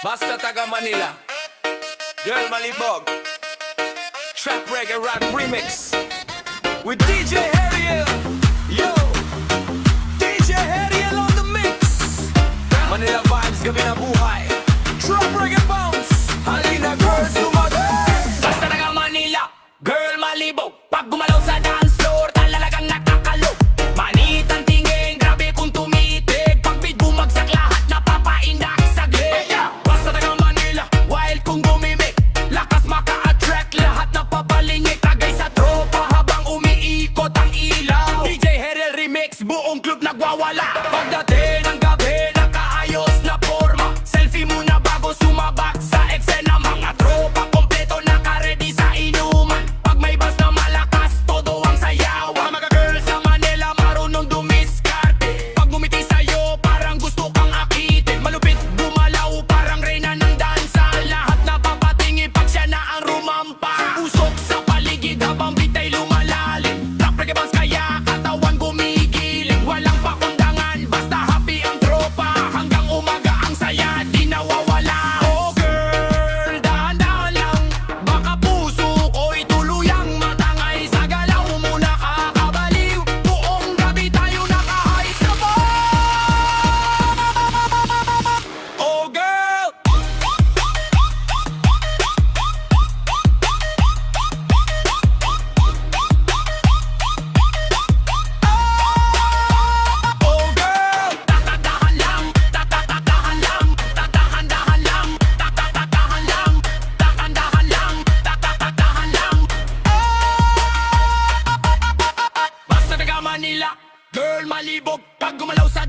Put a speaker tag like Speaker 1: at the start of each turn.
Speaker 1: Basta taga Manila, Girl Malibog, Trap Reggae Rap Remix with DJ Heriel. Yo, DJ Heriel on the mix. Manila vibes, gabi na buhay. Trap Reggae Bounce, halina girls, lumagay.
Speaker 2: Basta taga Manila, Girl Malibog. Pag gumalaw sa dance floor, talagang nakakalo. Manit ang tingin, grabe kung tumitig. Pag beat bumagsak, lahat napapaindak saglit. Basta taga Manila, wild kung gumimik. Lakas maka-attract, lahat napabalingik. Tagay sa tropa habang umiikot ang ilaw. DJ Heriel Remix, buong club nagwawala. Pagdating ng gabi, nakaayos na forma. Selfie muna bago sumabak sa eksena. Mga tropa kompleto naka-ready sa inuman. Pag may bas na malakas, todo ang sayawan. Mga girls sa Manila marunong dumiskarte. Pag ngumiti sa'yo, parang gusto kang akitin. Malupit gumalaw, parang reyna ng dansa. Lahat napapatingi pag siya na ang rumampa. Usok sa paligid habang beat ay lumalalim. Trap reggae bounce kaya katawan gumigiling. Walang pakundangan, basta happy ang tropa. Hanggang umaga ang saya, di nawawala. Oh girl, dahan-dahan lang. Baka puso ko'y tuluyang matangay. Sa galaw mo nakakabaliw. Buong gabi tayo naka-high sa bar. Oh girl, oh girl. Tatadahan lang, tatadahan lang, tatahan-dahan lang, tatatahan lang, tahan-dahan lang, tatatahan lang. Basta taga Manila, Girl Malibog. Pag gumalaw sa